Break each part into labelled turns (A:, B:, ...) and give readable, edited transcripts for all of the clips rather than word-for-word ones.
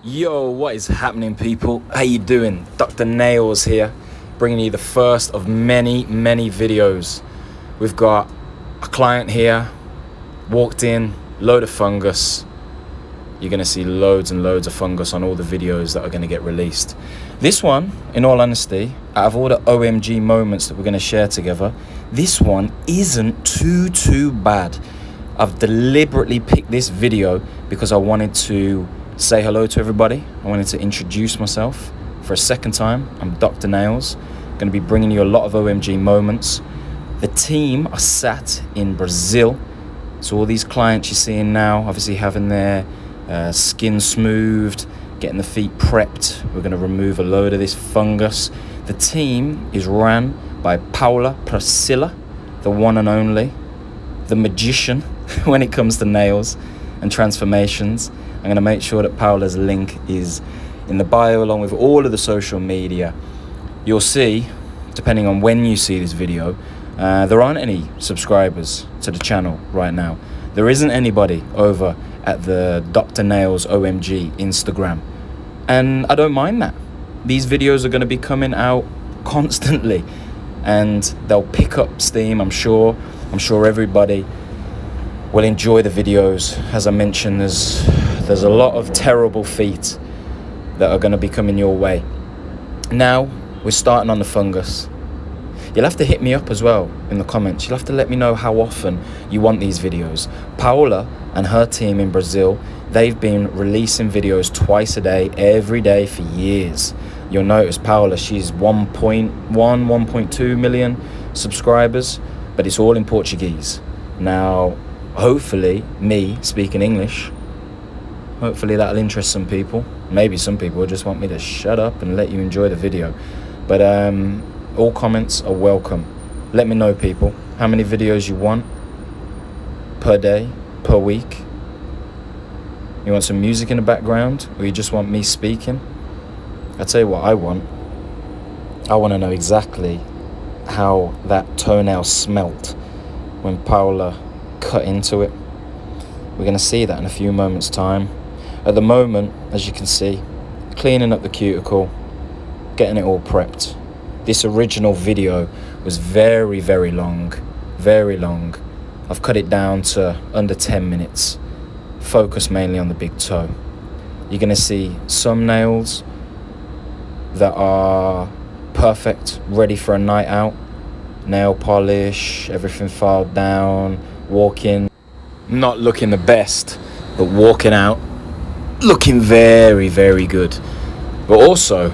A: Yo, what is happening, people? How you doing? Dr. Nails here, bringing you the first of many videos. We've got a client here, walked in, load of fungus. You're gonna see loads and loads of fungus on all the videos that are gonna get released. This one, in all honesty, out of all the OMG moments that we're gonna share together, this one isn't too bad. I've deliberately picked this video because I wanted to say hello to everybody. I wanted to introduce myself for a second time. I'm Dr. Nails, going to be bringing you a lot of OMG moments. The team are sat in Brazil, so all these clients you're seeing now, obviously having their skin smoothed, getting the feet prepped. We're going to remove a load of this fungus. The team is run by Paula Priscilla, the one and only, the magician when it comes to nails and transformations. I'm going to make sure that Paula's link is in the bio along with all of the social media. You'll see, depending on when you see this video, there aren't any subscribers to the channel right now. There isn't anybody over at the Dr. Nails OMG Instagram. And I don't mind that. These videos are going to be coming out constantly and they'll pick up steam, I'm sure. I'm sure everybody will enjoy the videos. As I mentioned, there's a lot of terrible feet that are going to be coming your way. Now we're starting on the fungus. You'll have to hit me up as well in the comments. You'll have to let me know how often you want these videos. Paola and her team in Brazil, they've been releasing videos twice a day, every day for years. You'll notice Paola, she's 1.2 million subscribers, but it's all in Portuguese. Now, hopefully, me speaking English, hopefully that'll interest some people. Maybe some people just want me to shut up and let you enjoy the video. But all comments are welcome. Let me know, people, how many videos you want per day, per week. You want some music in the background, or you just want me speaking? I'll tell you what I want. I want to know exactly how that toenail smelt when Paula cut into it. We're going to see that in a few moments' time. At the moment, as you can see, cleaning up the cuticle, getting it all prepped. This original video was very long. I've cut it down to under 10 minutes, focus mainly on the big toe. You're going to see some nails that are perfect, ready for a night out. Nail polish, everything filed down, walking, not looking the best, but walking out looking very good. But also,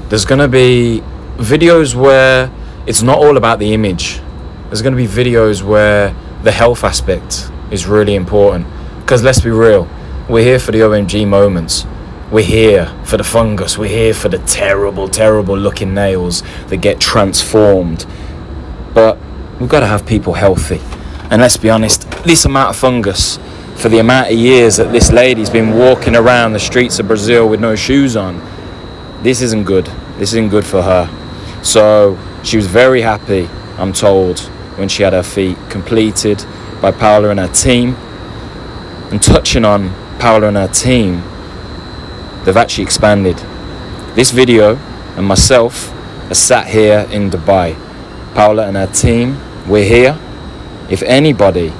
A: there's going to be videos where it's not all about the image. There's going to be videos where the health aspect is really important, because let's be real, we're here for the OMG moments. We're here for the fungus. We're here for the terrible looking nails that get transformed. But we've got to have people healthy. And let's be honest, this amount of fungus, for the amount of years that this lady's been walking around the streets of Brazil with no shoes on, this isn't good. This isn't good for her. So she was very happy, I'm told, when she had her feet completed by Paola and her team. And touching on Paola and her team, they've actually expanded. This video and myself are sat here in Dubai. Paola and her team, we're here. If anybody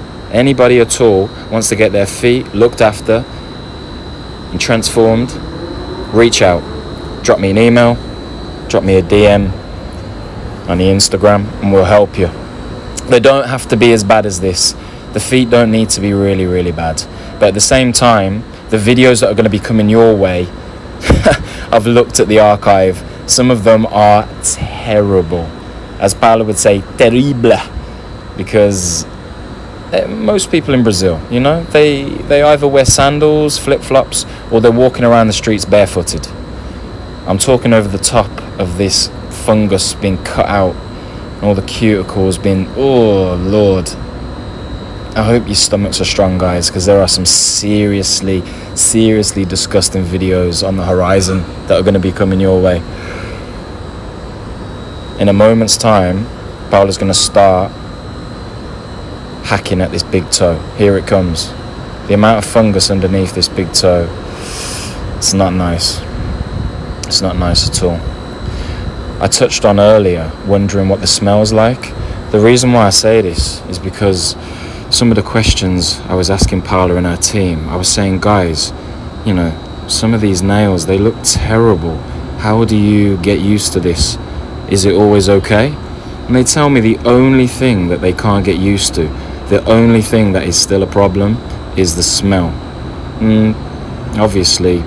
A: at all wants to get their feet looked after and transformed, reach out. Drop me an email, drop me a DM on the Instagram, and we'll help you. They don't have to be as bad as this. The feet don't need to be really bad. But at the same time, the videos that are going to be coming your way, I've looked at the archive. Some of them are terrible. As Paula would say, terrible. Because most people in Brazil, they either wear sandals, flip-flops, or they're walking around the streets barefooted. I'm talking over the top of this fungus being cut out and all the cuticles being, oh Lord. I hope your stomachs are strong, guys, because there are some seriously disgusting videos on the horizon that are going to be coming your way. In a moment's time, Paula's going to start hacking at this big toe. Here it comes. The amount of fungus underneath this big toe. It's not nice. It's not nice at all. I touched on earlier wondering what the smell's like. The reason why I say this is because some of the questions I was asking Paula and her team, I was saying, guys, you know, some of these nails, they look terrible. How do you get used to this? Is it always okay? And they tell me the only thing that they can't get used to, the only thing that is still a problem, is the smell. Obviously,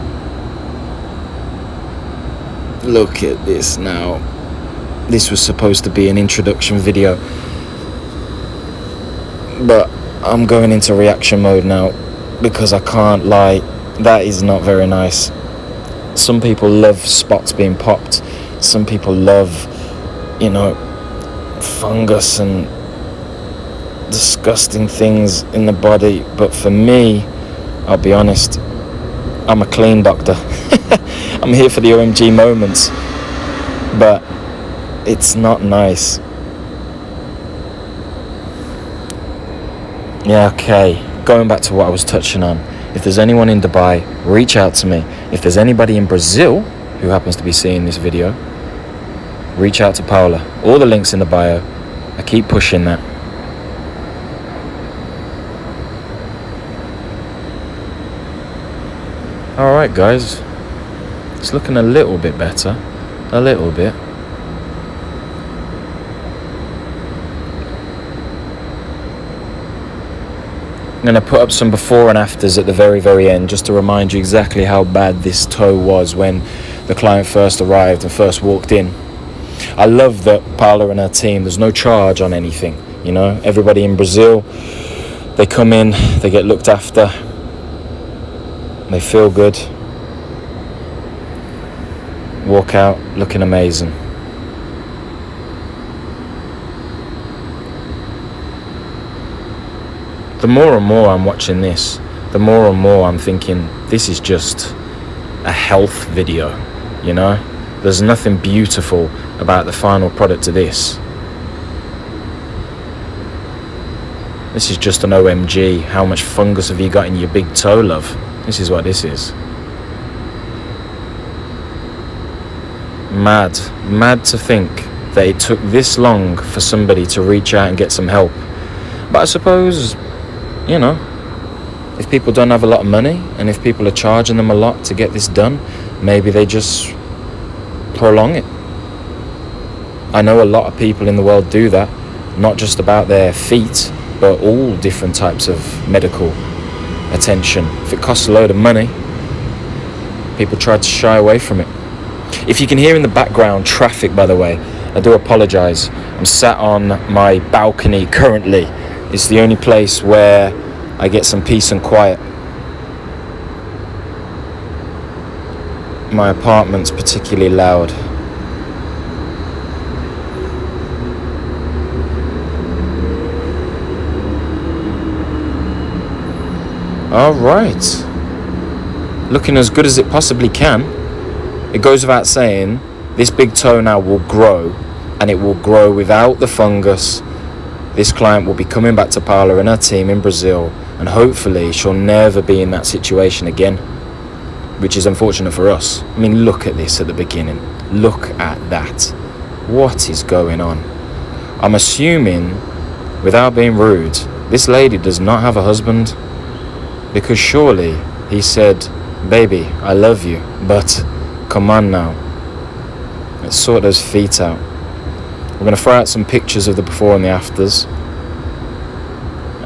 A: look at this now. This was supposed to be an introduction video, but I'm going into reaction mode now because I can't lie, that is not very nice. Some people love spots being popped. Some people love, you know, fungus and disgusting things in the body. But for me, I'll be honest, I'm a clean doctor. I'm here for the OMG moments. But it's not nice. Yeah, okay. Going back to what I was touching on. If there's anyone in Dubai, reach out to me. If there's anybody in Brazil who happens to be seeing this video, reach out to Paula. All the links in the bio. I keep pushing that. Alright guys, it's looking a little bit better. A little bit. I'm going to put up some before and afters at the very end just to remind you exactly how bad this toe was when the client first arrived and first walked in. I love that Paula and her team, there's no charge on anything, you know. Everybody in Brazil, they come in, they get looked after, they feel good, walk out looking amazing. The more and more I'm watching this, the more and more I'm thinking, this is just a health video, you know? There's nothing beautiful about the final product of this. This is just an OMG. How much fungus have you got in your big toe, love? This is what this is. Mad to think that it took this long for somebody to reach out and get some help. But I suppose, you know, if people don't have a lot of money and if people are charging them a lot to get this done, maybe they just prolong it. I know a lot of people in the world do that, not just about their feet, but all different types of medical attention. If it costs a load of money, people try to shy away from it. If you can hear in the background traffic, by the way, I do apologize. I'm sat on my balcony currently. It's the only place where I get some peace and quiet. My apartment's particularly loud. All right. Looking as good as it possibly can. It goes without saying, this big toe now will grow, and it will grow without the fungus. This client will be coming back to Paula and her team in Brazil, and hopefully she'll never be in that situation again, which is unfortunate for us. I mean, look at this at the beginning. Look at that. What is going on? I'm assuming, without being rude, this lady does not have a husband, because surely he said, baby, I love you, but come on now. Let's sort those feet out. We're going to throw out some pictures of the before and the afters.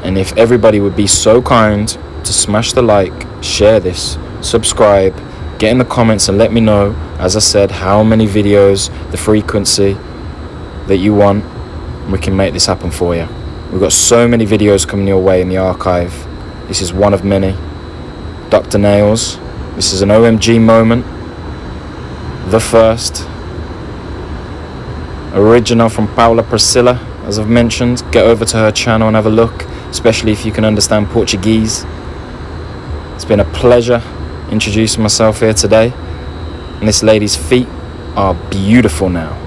A: And if everybody would be so kind to smash the like, share this, subscribe, get in the comments and let me know, as I said, how many videos, the frequency that you want. We can make this happen for you. We've got so many videos coming your way in the archive. This is one of many. Dr. Nails. This is an OMG moment. The first. Original from Paula Priscilla, as I've mentioned. Get over to her channel and have a look, especially if you can understand Portuguese. It's been a pleasure introducing myself here today. And this lady's feet are beautiful now.